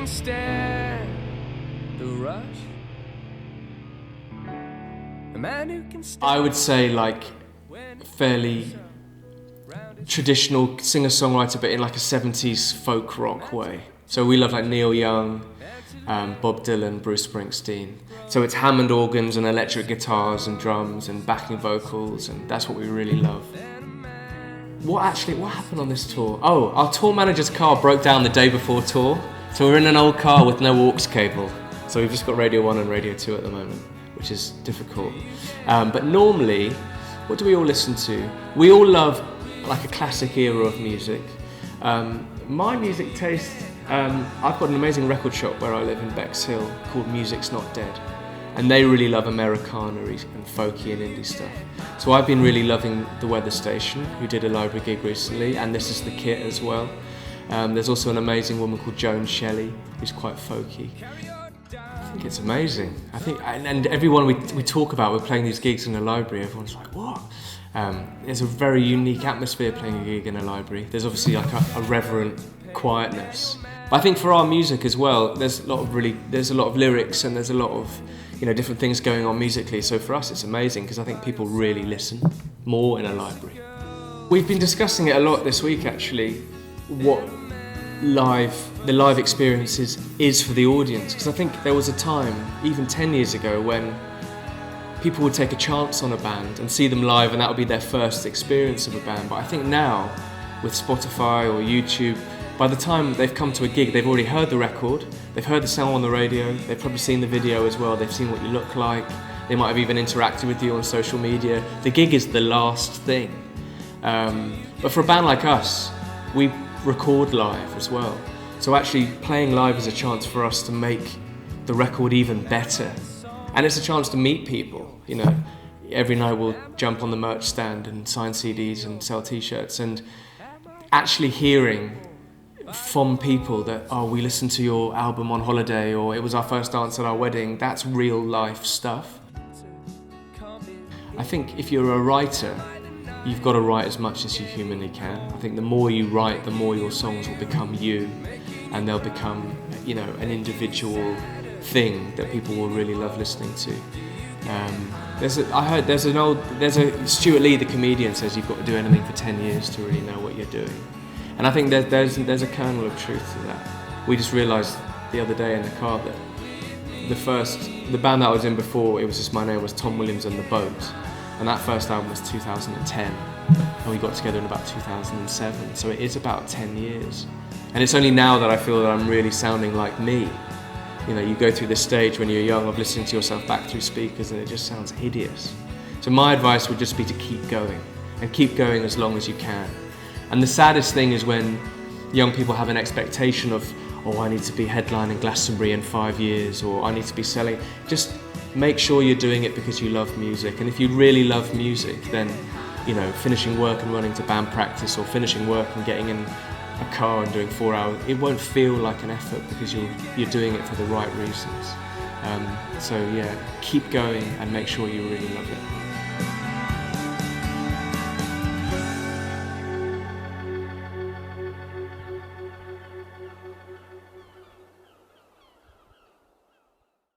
can stand the rush. A man who can stand. I would say like fairly traditional singer-songwriter, but in like a 70s folk rock way. So we love like Neil Young, Bob Dylan, Bruce Springsteen. So it's Hammond organs and electric guitars and drums and backing vocals, and that's what we really love. What happened on this tour? Oh, our tour manager's car broke down the day before tour. So we're in an old car with no aux cable. So we've just got Radio 1 and Radio 2 at the moment, which is difficult. But normally, what do we all listen to? We all love like a classic era of music. My music taste, I've got an amazing record shop where I live in Bexhill called Music's Not Dead. And they really love Americana and folky and indie stuff. So I've been really loving The Weather Station, who did a library gig recently, and This Is the Kit as well. There's also an amazing woman called Joan Shelley, who's quite folky. I think it's amazing. I think, and everyone we talk about, we're playing these gigs in a library, everyone's like, what? There's a very unique atmosphere playing a gig in a library. There's obviously like a reverent quietness. But I think for our music as well, there's a lot of lyrics and there's a lot of different things going on musically. So for us, it's amazing because I think people really listen more in a library. We've been discussing it a lot this week, actually, what the live experience is for the audience. Because I think there was a time, even 10 years ago, when people would take a chance on a band and see them live, and that would be their first experience of a band. But I think now, with Spotify or YouTube, by the time they've come to a gig, they've already heard the record, they've heard the song on the radio, they've probably seen the video as well, they've seen what you look like, they might have even interacted with you on social media. The gig is the last thing. But for a band like us, we record live as well. So actually playing live is a chance for us to make the record even better. And it's a chance to meet people. Every night we'll jump on the merch stand and sign CDs and sell t-shirts, and actually hearing from people that, oh, we listened to your album on holiday, or it was our first dance at our wedding, that's real life stuff. I think if you're a writer, you've got to write as much as you humanly can. I think the more you write, the more your songs will become you, and they'll become, an individual thing that people will really love listening to. Stuart Lee, the comedian, says you've got to do anything for 10 years to really know what you're doing. And I think there's a kernel of truth to that. We just realised the other day in the car that the band that I was in before, it was just my name was Tom Williams and the Boat, and that first album was 2010, and we got together in about 2007, so it is about 10 years. And it's only now that I feel that I'm really sounding like me. You go through this stage when you're young of listening to yourself back through speakers and it just sounds hideous. So my advice would just be to keep going, and keep going as long as you can. And the saddest thing is when young people have an expectation of, oh, I need to be headlining Glastonbury in 5 years, or I need to be selling. Just make sure you're doing it because you love music. And if you really love music, then, finishing work and running to band practice, or finishing work and getting in a car and doing 4 hours, it won't feel like an effort because you're doing it for the right reasons. So yeah, keep going and make sure you really love it.